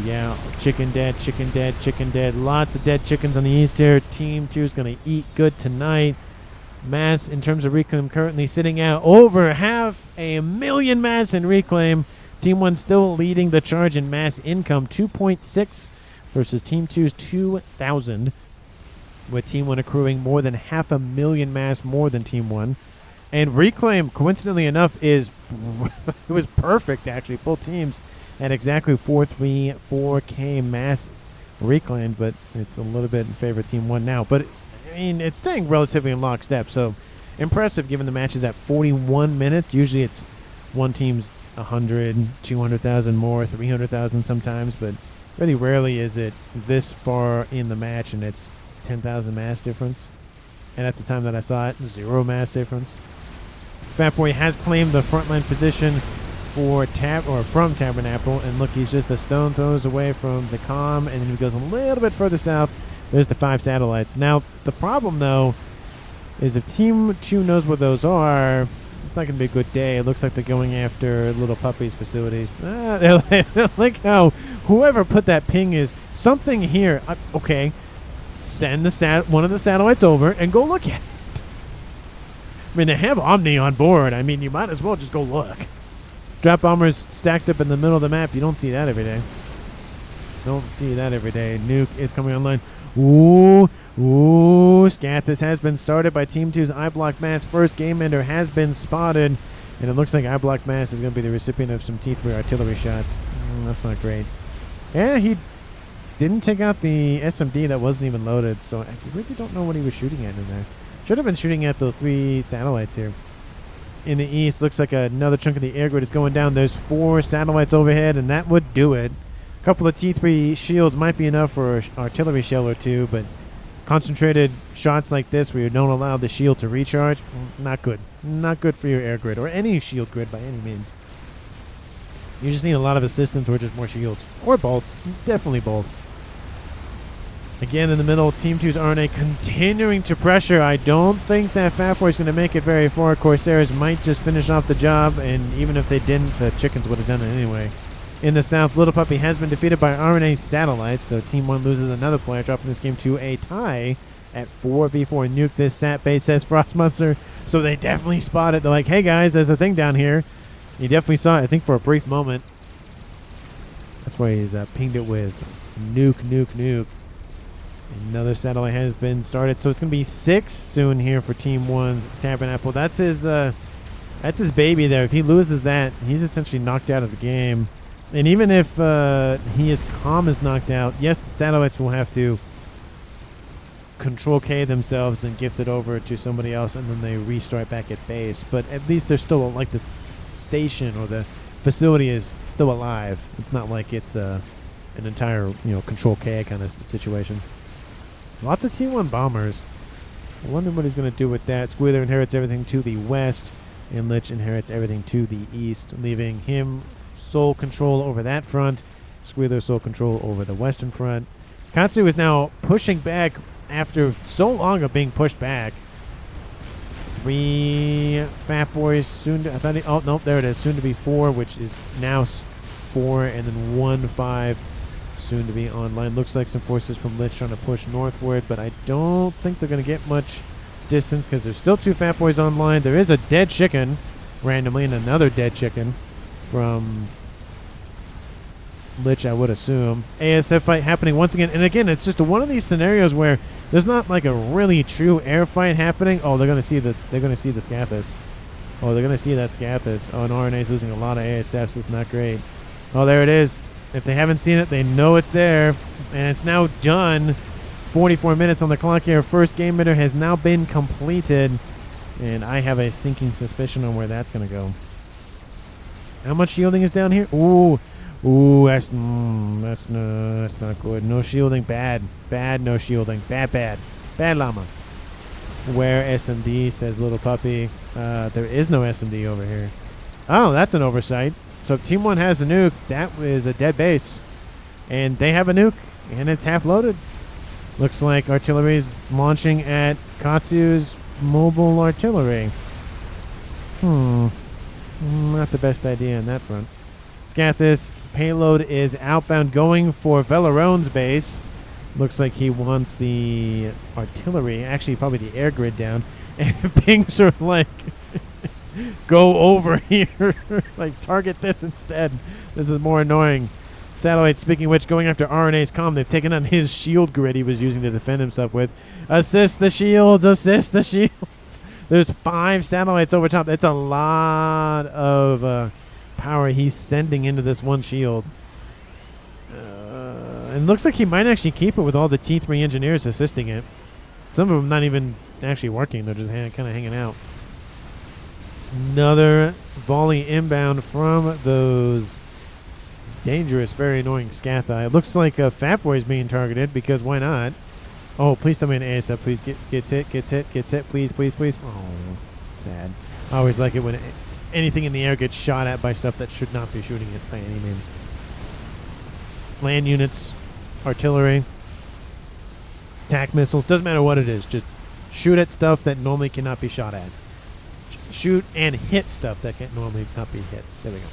yeah, chicken dead, chicken dead, chicken dead. Lots of dead chickens on the east here. Team 2 is going to eat good tonight. Mass, in terms of reclaim, currently sitting at over 500,000 mass in reclaim. Team 1 still leading the charge in mass income, 2.6 versus Team 2's 2,000, with Team 1 accruing more than 500,000 mass more than Team 1. And Reclaim, coincidentally enough, is it was perfect, actually. Both teams had exactly 434K mass reclaimed, but it's a little bit in favor of Team 1 now. But, I mean, it's staying relatively in lockstep, so impressive given the match is at 41 minutes. Usually it's one team's 100, 200,000 more, 300,000 sometimes, but really rarely is it this far in the match and it's 10,000 mass difference. And at the time that I saw it, 0 mass difference. Fatboy has claimed the frontline position for from Tabernacle, and look, he's just a stone throws away from the comm, and then he goes a little bit further south. There's the 5 satellites. Now, the problem, though, is if Team 2 knows where those are, it's not going to be a good day. It looks like they're going after Little Puppy's facilities. They're like how whoever put that ping is something here. Okay, send one of the satellites over and go look at it. I mean, they have Omni on board. I mean, you might as well just go look. Drop bombers stacked up in the middle of the map. You don't see that every day. Don't see that every day. Nuke is coming online. Ooh. Scathis has been started by Team 2's iBlock Mass. First game ender has been spotted. And it looks like iBlock Mass is going to be the recipient of some T3 artillery shots. That's not great. Yeah, he didn't take out the SMD that wasn't even loaded. So I really don't know what he was shooting at in there. Should have been shooting at those 3 satellites here. In the east, looks like another chunk of the air grid is going down. There's 4 satellites overhead, and that would do it. A couple of T3 shields might be enough for an artillery shell or 2, but concentrated shots like this where you don't allow the shield to recharge, not good. Not good for your air grid, or any shield grid by any means. You just need a lot of assistance or just more shields. Or both. Definitely both. Again, in the middle, Team 2's RNA continuing to pressure. I don't think that Fatboy is going to make it very far. Corsairs might just finish off the job, and even if they didn't, the chickens would have done it anyway. In the south, Little Puppy has been defeated by RNA satellites, so Team 1 loses another player, dropping this game to a tie at 4v4. Nuke this sat base, says Frostmonster. So they definitely spot it. They're like, hey guys, there's a thing down here. You definitely saw it, I think, for a brief moment. That's why he's pinged it with nuke. Another satellite has been started, so it's going to be 6 soon here for Team 1's Tabernacle. That's his baby there. If he loses that, he's essentially knocked out of the game. And even if his comm is knocked out, yes, the satellites will have to control K themselves, then gift it over to somebody else, and then they restart back at base. But at least they're still, like, the station or the facility is still alive. It's not like it's an entire, control K kind of situation. Lots of T1 bombers. I wonder what he's going to do with that. Squealer inherits everything to the west, and Lich inherits everything to the east, leaving him sole control over that front. Squealer sole control over the western front. Katsu is now pushing back after so long of being pushed back. 3 Fatboys soon to... I thought oh, nope, there it is. Soon to be 4, which is now 4, and then 1 5 soon to be online. Looks like some forces from Lich trying to push northward, but I don't think they're going to get much distance because there's still 2 Fatboys online. There is a dead chicken randomly, and another dead chicken from Lich, I would assume. ASF fight happening once again, and again, it's just one of these scenarios where there's not like a really true air fight happening. Oh, they're going to see the Scathis. Oh, they're going to see that Scathis. Oh, and RNA's losing a lot of ASFs. It's not great. Oh, there it is. If they haven't seen it, they know it's there. And it's now done. 44 minutes on the clock here. First game ender has now been completed. And I have a sinking suspicion on where that's going to go. How much shielding is down here? Ooh, that's not good. No shielding. Bad. No shielding. Bad llama. Where SMD, says Little Puppy. There is no SMD over here. Oh, that's an oversight. So if Team 1 has a nuke, that is a dead base. And they have a nuke, and it's half loaded. Looks like artillery is launching at Katsu's mobile artillery. Not the best idea on that front. Scathis payload is outbound, going for Velarone's base. Looks like he wants the artillery, actually probably the air grid down. And pings are like... go over here. Like, target this instead. This is more annoying. Satellite, speaking of which, going after RNA's comm. They've taken on his shield grid he was using to defend himself with. Assist the shields. There's 5 satellites over top. That's a lot of power he's sending into this one shield. And looks like he might actually keep it with all the T3 engineers assisting it. Some of them not even actually working. They're just kind of hanging out. Another volley inbound from those dangerous, very annoying Scatha. It looks like Fatboy is being targeted because why not? Oh, please tell me an ASF. Please gets hit. Please. Oh, sad. I always like it when anything in the air gets shot at by stuff that should not be shooting it by any means. Land units, artillery, attack missiles, doesn't matter what it is. Just shoot at stuff that normally cannot be shot at. Shoot and hit stuff that can normally not be hit. There we go.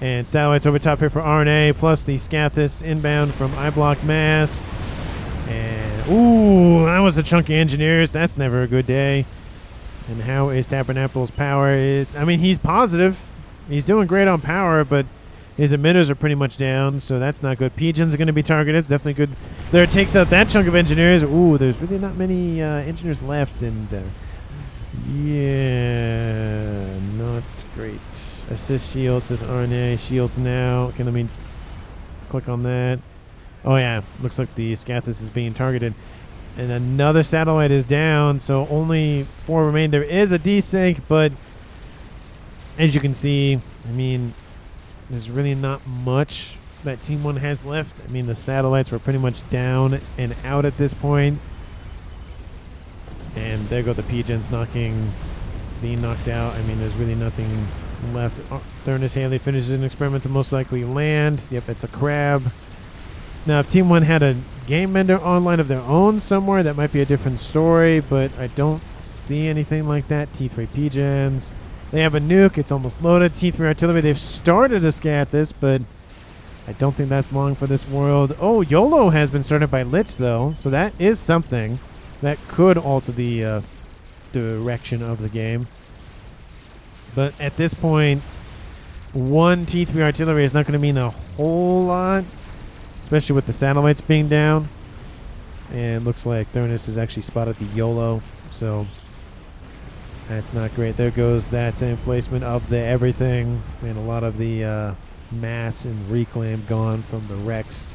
And satellites over top here for RNA, plus the Scathis inbound from iBlock Mass. And, ooh, that was a chunk of engineers. That's never a good day. And how is Tabernacle's power? I mean, he's positive. He's doing great on power, but his emitters are pretty much down, so that's not good. Pigeons are going to be targeted. Definitely good. There, it takes out that chunk of engineers. Ooh, there's really not many engineers left, and yeah, not great. Assist shield says RNA. Shields now. Okay, let me click on that. Oh, yeah. Looks like the Scathis is being targeted. And another satellite is down, so only 4 remain. There is a desync, but as you can see, I mean, there's really not much that Team 1 has left. I mean, the satellites were pretty much down and out at this point. And there go the pigeons being knocked out. I mean, there's really nothing left. Thurnus Haley finishes an experiment to most likely land. Yep, it's a crab. Now, if Team 1 had a game ender online of their own somewhere, that might be a different story, but I don't see anything like that. T3 pigeons. They have a nuke. It's almost loaded. T3 artillery. They've started to scat this, but I don't think that's long for this world. Oh, YOLO has been started by Lich, though, so that is something that could alter the direction of the game. But at this point, 1 T3 artillery is not going to mean a whole lot, especially with the satellites being down. And looks like Thurnus has actually spotted the YOLO, so that's not great. There goes that emplacement of the everything, and a lot of the mass and reclaim gone from the wrecks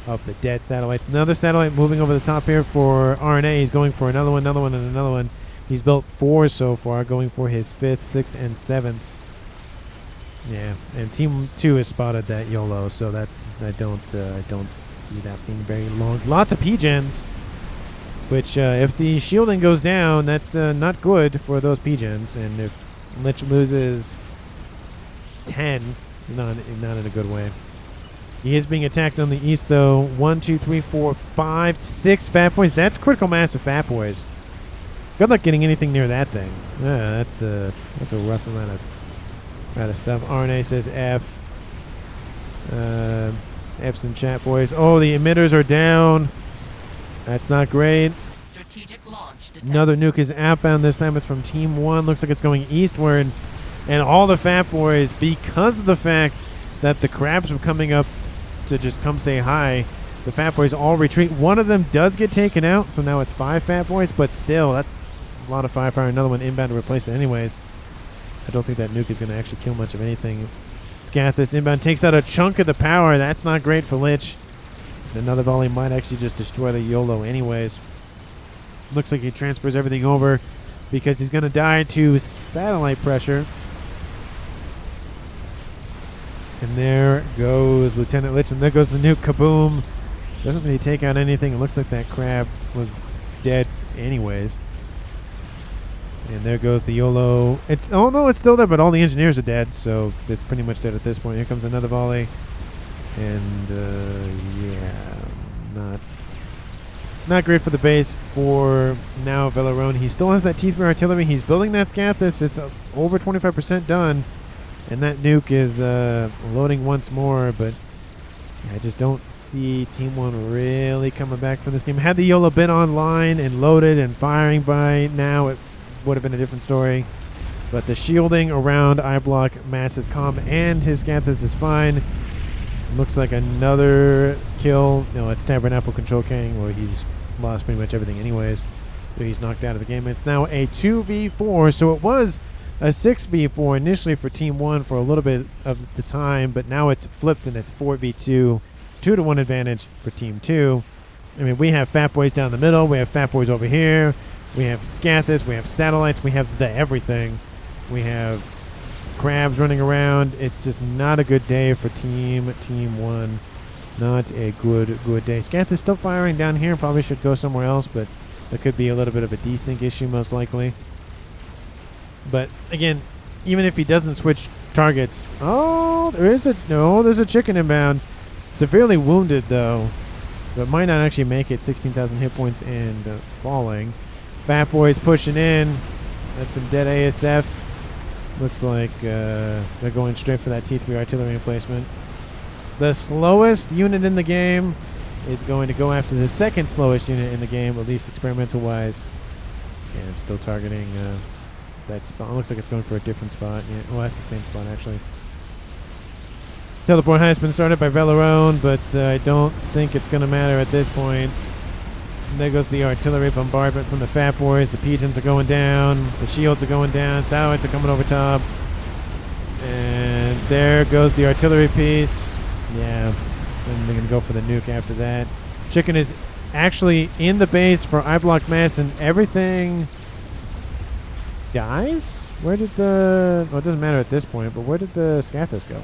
of the dead satellites. Another satellite moving over the top here for RNA. He's going for another one, and another one. He's built 4 so far, going for his 5th, 6th, and 7th. Yeah, and Team 2 has spotted that YOLO, so that's I don't see that being very long. Lots of pigeons, which if the shielding goes down, that's not good for those pigeons. And if Lich loses 10, not in a good way. He is being attacked on the east, though. 1, 2, 3, 4, 5, 6 Fatboys. That's critical mass of Fatboys. Good luck getting anything near that thing. Yeah, that's a rough amount of stuff. RNA says F. F's in chat, boys. Oh, the emitters are down. That's not great. Strategic launch detected. Another nuke is outbound. This time it's from Team 1. Looks like it's going eastward. And all the Fatboys, because of the fact that the crabs were coming up to just come say hi, the Fatboys all retreat. One of them does get taken out, so now it's 5 Fatboys, but still, that's a lot of firepower. Another one inbound to replace it anyways. I don't think that nuke is going to actually kill much of anything. Scathis inbound takes out a chunk of the power. That's not great for Lich. Another volley might actually just destroy the YOLO anyways. Looks like he transfers everything over because he's going to die to satellite pressure. And there goes Lieutenant Lich, and there goes the nuke. Kaboom. Doesn't really take out anything. It looks like that crab was dead anyways. And there goes the YOLO. Oh no, it's still there, but all the engineers are dead, so it's pretty much dead at this point. Here comes another volley. And yeah, not great for the base for now Velarone. He still has that T3 artillery. He's building that Scathis. It's over 25% done. And that nuke is loading once more, but I just don't see Team 1 really coming back from this game. Had the YOLO been online and loaded and firing by now, it would have been a different story. But the shielding around iBlock Mass is calm, and his Scathis is fine. Looks like another kill. No, it's Tabernacle Control King, where he's lost pretty much everything anyways. So he's knocked out of the game. It's now a 2v4. So it was a 6v4 initially for Team 1 for a little bit of the time, but now it's flipped and it's 4v2. 2-1 advantage for Team 2. I mean, we have Fatboys down the middle. We have Fatboys over here. We have Scathis. We have satellites. We have the everything. We have crabs running around. It's just not a good day for Team 1. Not a good day. Scathis still firing down here. Probably should go somewhere else, but there could be a little bit of a desync issue most likely. But again, even if he doesn't switch targets, there's a chicken inbound. Severely wounded though, but might not actually make it. 16,000 hit points and falling. Fatboy's pushing in. That's some dead ASF. Looks like they're going straight for that T3 artillery emplacement. The slowest unit in the game is going to go after the second slowest unit in the game, at least experimental wise. And still targeting that spot. Looks like it's going for a different spot. Yeah, well, that's the same spot actually. Teleport has been started by Velarone, but I don't think it's going to matter at this point. And there goes the artillery bombardment from the Fatboys. The pigeons are going down. The shields are going down. Satellites are coming over top. And there goes the artillery piece. Yeah. And they're going to go for the nuke after that. Chicken is actually in the base for I block mass, and everything dies? Where did the... Well, it doesn't matter at this point, but where did the Scathis go?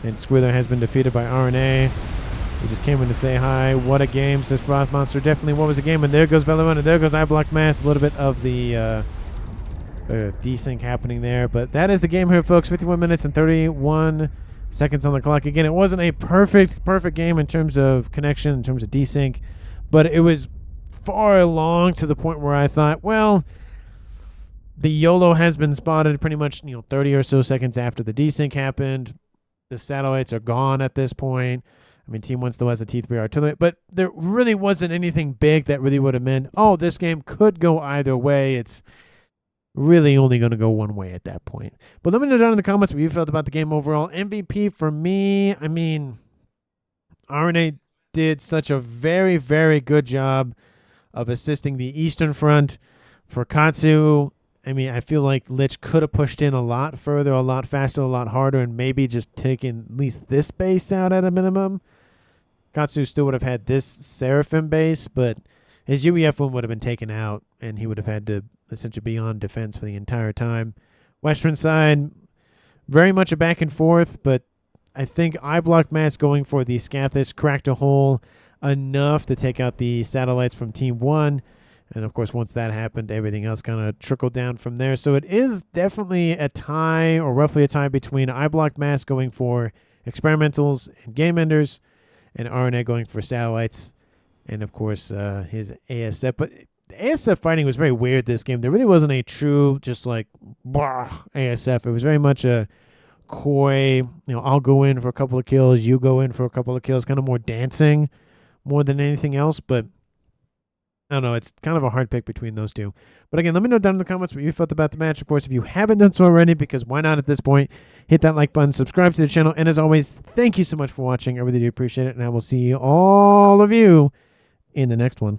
And Squealer has been defeated by RNA. He just came in to say hi. What a game, says Froth Monster. Definitely, what was a game? And there goes Velarone, and there goes I block mass. A little bit of the desync happening there. But that is the game here, folks. 51 minutes and 31 seconds on the clock. Again, it wasn't a perfect game in terms of connection, in terms of desync. But it was far along to the point where I thought, well, the YOLO has been spotted pretty much 30 or so seconds after the desync happened. The satellites are gone at this point. I mean, Team 1 still has a T3 artillery, but there really wasn't anything big that really would have meant, oh, this game could go either way. It's really only going to go one way at that point. But let me know down in the comments what you felt about the game overall. MVP for me, I mean, RNA did such a very, very good job of assisting the Eastern Front. For Katsu, I mean, I feel like Lich could have pushed in a lot further, a lot faster, a lot harder, and maybe just taken at least this base out at a minimum. Katsu still would have had this Seraphim base, but his UEF one would have been taken out, and he would have had to essentially be on defense for the entire time. Western side, very much a back and forth, but I think I block mass going for the Scathis cracked a hole enough to take out the satellites from Team 1. And, of course, once that happened, everything else kind of trickled down from there. So it is definitely a tie, or roughly a tie, between I block mass going for experimentals and game enders, and RNA going for satellites, and, of course, his ASF. But the ASF fighting was very weird this game. There really wasn't a true, just like, blah, ASF. It was very much a coy, I'll go in for a couple of kills, you go in for a couple of kills, kind of more dancing more than anything else. But I don't know. It's kind of a hard pick between those two. But again, let me know down in the comments what you felt about the match. Of course, if you haven't done so already, because why not at this point, hit that like button, subscribe to the channel. And as always, thank you so much for watching. I really do appreciate it. And I will see all of you in the next one.